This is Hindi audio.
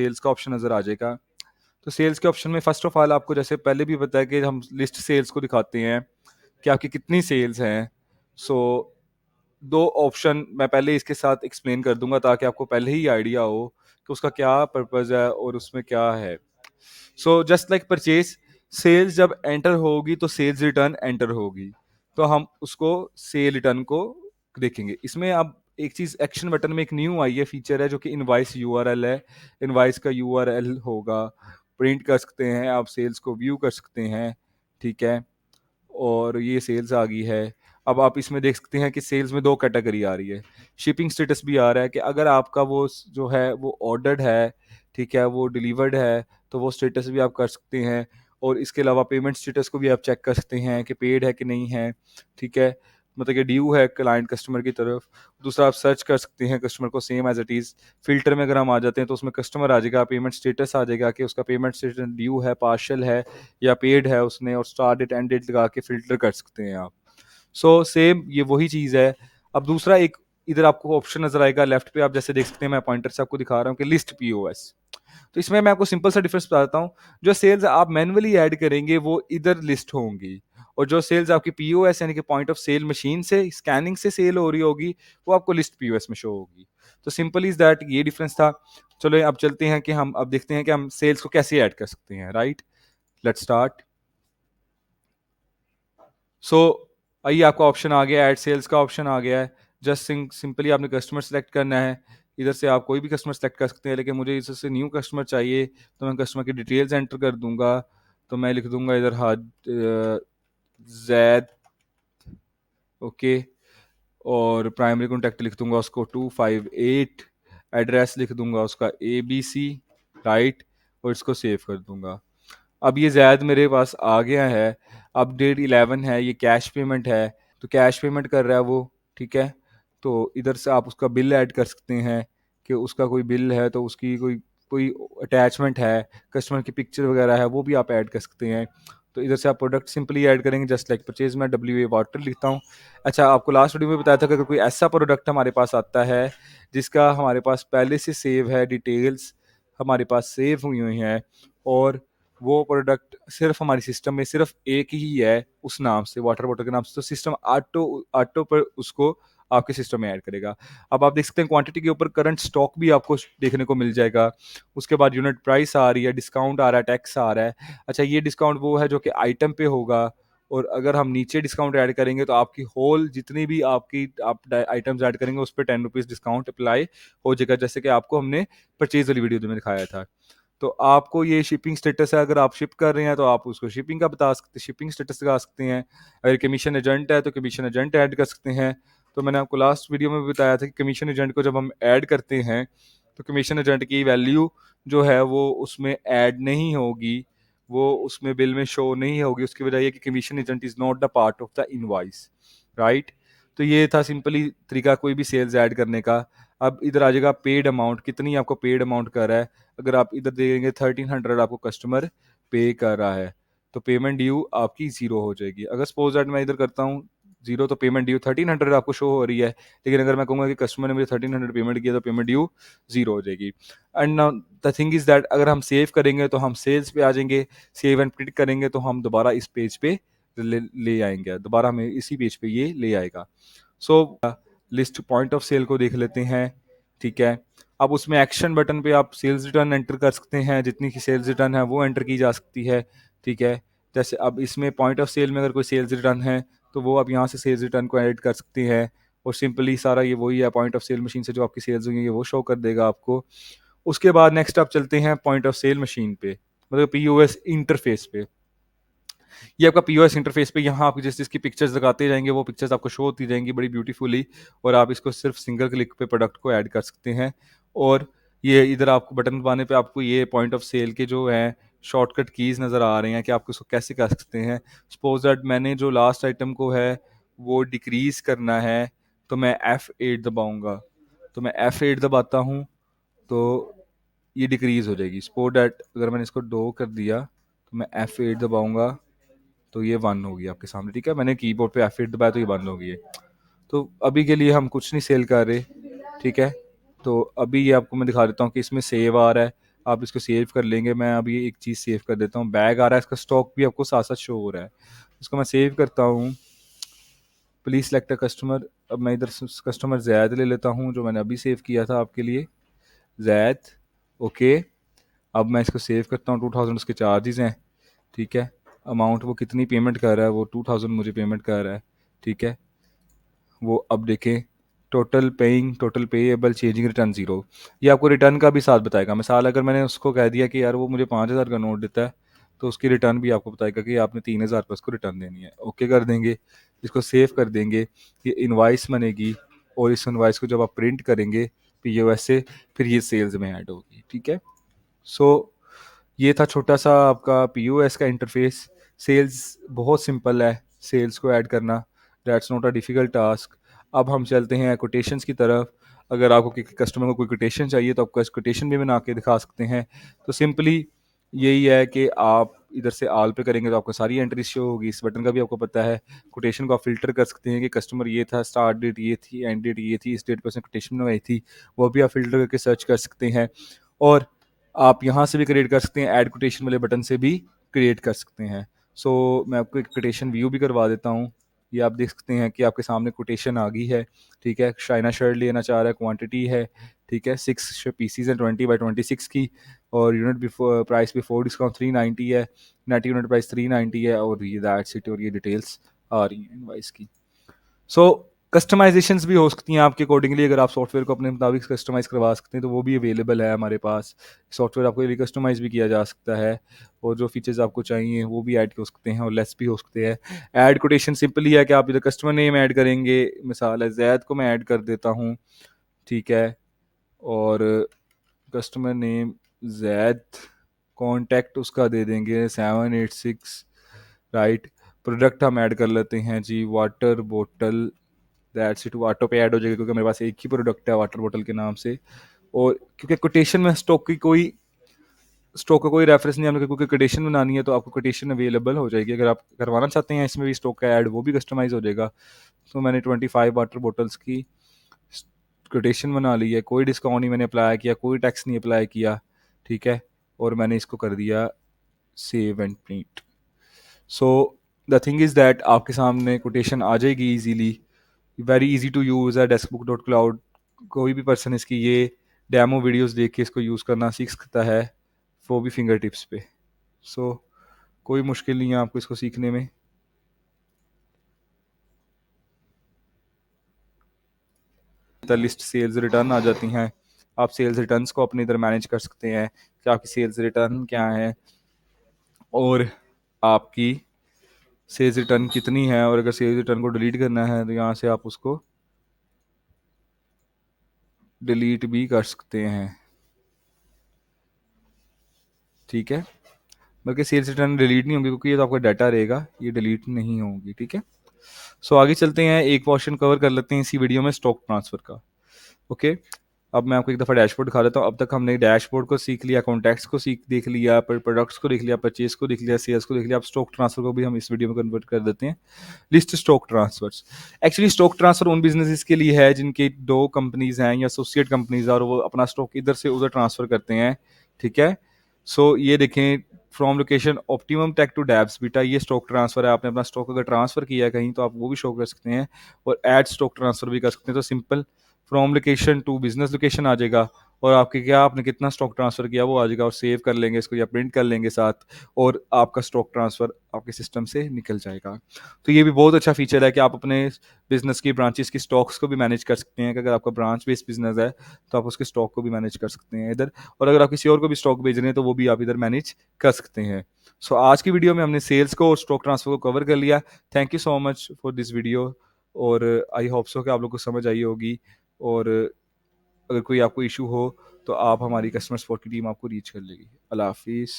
सेल्स का ऑप्शन नज़र आ जाएगा। तो सेल्स के ऑप्शन में फर्स्ट ऑफ ऑल आपको जैसे पहले भी बताया कि हम लिस्ट सेल्स को दिखाते हैं कि आपकी कितनी सेल्स हैं। सो दो ऑप्शन मैं पहले इसके साथ एक्सप्लेन कर दूंगा ताकि आपको पहले ही आइडिया हो कि उसका क्या पर्पज़ है और उसमें क्या है। So just like purchase, sales जब एंटर होगी तो सेल्स रिटर्न एंटर होगी, तो हम उसको सेल रिटर्न को देखेंगे। इसमें अब एक चीज एक्शन बटन में एक न्यू आई है, फीचर है जो कि इनवाइस यूआरएल है। इनवाइस का यूआरएल होगा, प्रिंट कर सकते हैं आप, सेल्स को व्यू कर सकते हैं, ठीक है। और ये सेल्स आ गई है। अब आप इसमें देख सकते हैं कि सेल्स में दो कैटेगरी आ रही है। शिपिंग स्टेटस भी आ रहा है कि अगर आपका वो जो है वो ऑर्डर्ड है, ठीक है, वो डिलीवर्ड है, तो वो स्टेटस भी आप कर सकते हैं। और इसके अलावा पेमेंट स्टेटस को भी आप चेक कर सकते हैं कि पेड है कि नहीं है, ठीक है, मतलब कि ड्यू है क्लाइंट कस्टमर की तरफ। दूसरा आप सर्च कर सकते हैं कस्टमर को same as it is. Filter में अगर हम आ जाते हैं तो उसमें कस्टमर आ जाएगा, पेमेंट स्टेटस आ जाएगा कि उसका पेमेंट स्टेटस ड्यू है, पार्शल है या पेड है उसने, और स्टार्ट डेट एंड डेट लगा के फिल्टर कर सकते हैं आप। सो सेम ये वही चीज़ है। अब दूसरा एक इधर आपको ऑप्शन नजर आएगा लेफ्ट पे, आप जैसे देख सकते हैं, मैं पॉइंटर से आपको दिखा रहा हूँ कि लिस्ट पीओएस। तो इसमें मैं आपको सिंपल सा डिफरेंस बताता हूँ। जो सेल्स आप मैन्युअली ऐड करेंगे वो इधर लिस्ट होंगी, और जो सेल्स आपकी पीओएस यानी कि पॉइंट ऑफ सेल मशीन से स्कैनिंग से सेल हो रही होगी वो आपको लिस्ट पीओएस में शो होगी। तो सिंपल इज दैट, ये डिफरेंस था। चलो अब चलते हैं कि हम अब देखते हैं कि हम सेल्स को कैसे ऐड कर सकते हैं। Right, let's start. सो आइए, आपका ऑप्शन आ गया, ऐड सेल्स का ऑप्शन आ गया है। जस्ट सिंपली आपने कस्टमर सेलेक्ट करना है। इधर से आप कोई भी कस्टमर सेलेक्ट कर सकते हैं, लेकिन मुझे इससे न्यू कस्टमर चाहिए तो मैं कस्टमर की डिटेल्स एंटर कर दूंगा। तो मैं लिख दूंगा इधर हाद जैद, ओके, और प्राइमरी कॉन्टैक्ट लिख दूंगा उसको 258, एड्रेस लिख दूंगा उसका ABC, राइट, और इसको सेव कर दूंगा। अब ये जैद मेरे पास आ गया है। अब डेट 11 है, ये कैश पेमेंट है, तो कैश पेमेंट कर रहा है वो, ठीक है। तो इधर से आप उसका बिल ऐड कर सकते हैं कि उसका कोई बिल है तो उसकी कोई कोई अटैचमेंट है, कस्टमर की पिक्चर वगैरह है, वो भी आप ऐड कर सकते हैं। तो इधर से आप प्रोडक्ट सिंपली ऐड करेंगे, जस्ट लाइक परचेज में WA वाटर लिखता हूँ। अच्छा, आपको लास्ट वीडियो में बताया था कि अगर कोई ऐसा प्रोडक्ट हमारे पास आता है जिसका हमारे पास पहले से सेव है, डिटेल्स हमारे पास सेव हुई हुई हैं, और वो प्रोडक्ट सिर्फ हमारे सिस्टम में सिर्फ एक ही है उस नाम से, वाटर बॉटल के नाम से, तो सिस्टम ऑटो ऑटो पर उसको आपके सिस्टम में ऐड करेगा। अब आप देख सकते हैं क्वांटिटी के ऊपर करंट स्टॉक भी आपको देखने को मिल जाएगा। उसके बाद यूनिट प्राइस आ रही है, डिस्काउंट आ रहा है, टैक्स आ रहा है। अच्छा, ये डिस्काउंट वो है जो कि आइटम पे होगा, और अगर हम नीचे डिस्काउंट ऐड करेंगे तो आपकी होल जितनी भी आपकी आप आइटम्स ऐड करेंगे उस पर 10 रुपीज़ डिस्काउंट अप्लाई हो जाएगा, जैसे कि आपको हमने परचेज वाली वीडियो में दिखाया था। तो आपको ये शिपिंग स्टेटस है, अगर आप शिप कर रहे हैं तो आप उसको शिपिंग का बता सकते, शिपिंग स्टेटस लगा सकते हैं। अगर कमीशन एजेंट है तो कमीशन एजेंट ऐड कर सकते हैं। तो मैंने आपको लास्ट वीडियो में भी बताया था कि कमीशन एजेंट को जब हम ऐड करते हैं तो कमीशन एजेंट की वैल्यू जो है वो उसमें ऐड नहीं होगी, वो उसमें बिल में शो नहीं होगी। उसकी वजह यह कि commission agent is not the part of the invoice, right. तो ये था सिंपली तरीका कोई भी सेल्स ऐड करने का। अब इधर आ जाएगा पेड अमाउंट, कितनी आपको पेड अमाउंट कर रहा है। अगर आप इधर देखेंगे 1300 आपको कस्टमर पे कर रहा है, तो पेमेंट ड्यू आपकी जीरो हो जाएगी। अगर सपोज दैट मैं इधर करता हूँ जीरो, तो पेमेंट ड्यू 1300 आपको शो हो रही है। लेकिन अगर मैं कहूँगा कि कस्टमर ने मुझे 1300 पेमेंट किया तो पेमेंट ड्यू जीरो हो जाएगी। And now the thing is that अगर हम सेव करेंगे तो हम सेल्स पे आ जाएंगे, सेव एंड प्रिंट करेंगे तो हम दोबारा इस पेज पे ले आएंगे, दोबारा हमें इसी पेज पे ये ले आएगा। सो लिस्ट पॉइंट ऑफ सेल को देख लेते हैं, ठीक है। अब उसमें एक्शन बटन पे आप सेल्स रिटर्न एंटर कर सकते हैं, जितनी की सेल्स रिटर्न है वो एंटर की जा सकती है, ठीक है। जैसे अब इसमें पॉइंट ऑफ सेल में अगर कोई सेल्स रिटर्न है तो वो आप यहाँ से सेल्स रिटर्न को एडिट कर सकते हैं, और सिंपली सारा ये वही है, पॉइंट ऑफ सेल मशीन से जो आपकी सेल्स हुई है वो शो कर देगा आपको। उसके बाद नेक्स्ट आप चलते हैं पॉइंट ऑफ सेल मशीन पे, मतलब POS इंटरफेस पे। ये आपका POS इंटरफेस पे यहाँ आप जिस जिसकी पिक्चर्स लगाते जाएंगे वो पिक्चर्स आपको शो होती जाएंगी बड़ी ब्यूटीफुली, और आप इसको सिर्फ सिंगल क्लिक पे प्रोडक्ट को ऐड कर सकते हैं। और ये इधर आपको बटन दबाने पे आपको ये पॉइंट ऑफ सेल के जो हैं शॉर्टकट कीज नज़र आ रहे हैं कि आप इसको कैसे कर सकते हैं। सपोज दैट मैंने जो लास्ट आइटम को है वो डिक्रीज करना है, तो मैं F8 दबाऊंगा। तो मैं F8 दबाता हूँ तो ये डिक्रीज हो जाएगी। सपोज दैट अगर मैंने इसको 2 कर दिया तो मैं F8 दबाऊंगा तो ये 1 होगी आपके सामने, ठीक है। मैंने कीबोर्ड पे F8 दबाया तो ये 1 होगी। तो अभी के लिए हम कुछ नहीं सेल कर रहे, ठीक है। तो अभी ये आपको मैं दिखा देता हूँ कि इसमें सेव आ रहा है। आप इसको सेव कर लेंगे। मैं अभी एक चीज़ सेव कर देता हूँ, बैग आ रहा है, इसका स्टॉक भी आपको साथ साथ शो हो रहा है। इसको मैं सेव करता हूँ। Please select a customer. अब मैं इधर कस्टमर जैद ले लेता हूँ जो मैंने अभी सेव किया था आपके लिए, जैद। ओके, अब मैं इसको सेव करता हूँ। 2000 उसके चार्जेस हैं, ठीक है। अमाउंट वो कितनी पेमेंट कर रहा है, वो 2000 मुझे पेमेंट कर रहा है, ठीक है। वो अब देखें, total paying, total payable, changing return zero. ये आपको रिटर्न का भी साथ बताएगा। मिसाल अगर मैंने उसको कह दिया कि यार वो मुझे 5000 का नोट देता है, तो उसकी रिटर्न भी आपको बताएगा कि आपने 3000 पर उसको रिटर्न देनी है। ओके कर देंगे, इसको सेव कर देंगे। ये इनवाइस बनेगी और इस इनवाइस को जब आप प्रिंट करेंगे पीओएस से, फिर ये सेल्स में ऐड होगी, ठीक है। सो ये था छोटा सा आपका पीओएस का इंटरफेस। सेल्स बहुत सिंपल है, सेल्स को ऐड करना, that's not a difficult task. अब हम चलते हैं कोटेशंस की तरफ। अगर आपको किसी कस्टमर को कोई कोटेशन चाहिए तो आपको कोटेशन भी बना के दिखा सकते हैं। तो सिंपली यही है कि आप इधर से आल पे करेंगे तो आपको सारी एंट्रीज शो होगी। इस बटन का भी आपको पता है। कोटेशन को आप फिल्टर कर सकते हैं कि कस्टमर ये था, स्टार्ट डेट ये थी, एंड डेट ये थी, इस डेट पर उसने कोटेशन बनवाई थी, वो भी आप फिल्टर करके सर्च कर सकते हैं। और आप यहाँ से भी क्रिएट कर सकते हैं, ऐड कोटेशन वाले बटन से भी क्रिएट कर सकते हैं। सो मैं आपको एक कोटेशन व्यू भी करवा देता हूँ। ये आप देख सकते हैं कि आपके सामने कोटेशन आ गई है, ठीक है। शाइना शर्ट लेना चाह रहा है, क्वांटिटी है, ठीक है, 6 पीसीज हैं 20 by 26 की, और unit before price before discount 390 है, नेट यूनिट प्राइस 390 है, और ये दैट्स इट। और ये डिटेल्स आ रही हैं इनवाइस की। सो कस्टमाइजेशंस भी हो सकती हैं आपके अकॉर्डिंगली। अगर आप सॉफ्टवेयर को अपने मुताबिक कस्टमाइज़ करवा सकते हैं तो वो भी अवेलेबल है हमारे पास। सॉफ्टवेयर आपको ये कस्टमाइज़ भी किया जा सकता है, और जो फीचर्स आपको चाहिए वो भी ऐड हो सकते हैं और लेस भी हो सकते हैं। ऐड कोटेशन सिंपल ही है कि आप इधर कस्टमर नेम ऐड करेंगे। मिसाल है जैद को मैं ऐड कर देता हूँ, ठीक है। और कस्टमर नेम जैद, कॉन्टैक्ट उसका दे देंगे 786, राइट। प्रोडक्ट हम ऐड कर लेते हैं जी, वाटर बोतल, दैट्स इट। वो ऑटो पे ऐड हो जाएगा क्योंकि मेरे पास एक ही प्रोडक्ट है वाटर बॉटल के नाम से। और क्योंकि कोटेशन में स्टॉक का कोई रेफरेंस नहीं है, हमने क्योंकि कोटेशन बनानी है तो आपको कोटेशन अवेलेबल हो जाएगी। अगर आप करवाना चाहते हैं इसमें भी स्टॉक का ऐड, वो भी कस्टमाइज हो जाएगा। तो मैंने 25 वाटर बॉटल्स की कोटेशन बना ली है, कोई डिस्काउंट नहीं मैंने अप्लाई किया, कोई टैक्स नहीं अप्लाई किया, ठीक है। और मैंने इसको कर दिया save and print. So the thing is that आपके सामने कोटेशन आ जाएगी easily, very easy to use है डेस्कबुक डॉट क्लाउड। कोई भी पर्सन इसकी ये डेमो वीडियोस देख के इसको यूज़ करना सीख सकता है, वो भी फिंगर टिप्स पे। सो कोई मुश्किल नहीं है आपको इसको सीखने में। लिस्ट सेल्स रिटर्न आ जाती हैं, आप सेल्स रिटर्न्स को अपने इधर मैनेज कर सकते हैं कि आपकी सेल्स रिटर्न क्या है और आपकी सेल्स रिटर्न कितनी है। और अगर सेल्स रिटर्न को डिलीट करना है तो यहाँ से आप उसको डिलीट भी कर सकते हैं, ठीक है। बल्कि सेल्स रिटर्न डिलीट नहीं होंगे क्योंकि ये तो आपका डाटा रहेगा, ये डिलीट नहीं होंगी, ठीक है। सो आगे चलते हैं, एक पोर्शन कवर कर लेते हैं इसी वीडियो में स्टॉक ट्रांसफर का। ओके, अब मैं आपको एक दफ़ा डैशबोर्ड दिखा देता हूँ। अब तक हमने डैशबोर्ड को सीख लिया, कॉन्टैक्ट्स को देख लिया, प्रोडक्ट्स को देख लिया, परचेज को देख लिया, सेल्स को देख लिया। अब स्टॉक ट्रांसफर को भी हम इस वीडियो में कन्वर्ट कर देते हैं। List stock transfers. Actually stock transfer उन बिजनेसेस के लिए है जिनके दो कंपनीज हैं या एसोसिएट कंपनीज हैं और वो अपना स्टॉक इधर से उधर ट्रांसफर करते हैं, ठीक है। सो ये देखें, from location optimum take to डैब्स बीटा, ये स्टॉक ट्रांसफर है। आपने अपना स्टॉक अगर ट्रांसफर किया है कहीं तो आप वो भी शो कर सकते हैं, और ऐड स्टॉक ट्रांसफर भी कर सकते हैं। तो simple from location to business location आ जाएगा, और आपके क्या आपने कितना स्टॉक ट्रांसफर किया वो आ जाएगा, और सेव कर लेंगे इसको या प्रिंट कर लेंगे साथ, और आपका स्टॉक ट्रांसफर आपके सिस्टम से निकल जाएगा। तो ये भी बहुत अच्छा फीचर है कि आप अपने बिजनेस की ब्रांचेस की स्टॉक्स को भी मैनेज कर सकते हैं कि अगर आपका ब्रांच बेस्ड बिजनेस है तो आप उसके स्टॉक को भी मैनेज कर सकते हैं इधर, और अगर आप किसी और को भी स्टॉक भेज रहे हैं तो वो भी आप इधर मैनेज कर सकते हैं। सो आज की वीडियो में हमने सेल्स को और स्टॉक ट्रांसफर को कवर कर लिया। Thank you so much for this video, और आई होप सो कि आप लोग को समझ आई होगी। और अगर कोई आपको इशू हो तो आप हमारी कस्टमर सपोर्ट की टीम आपको रीच कर लेगी। अल्लाह हाफिज़।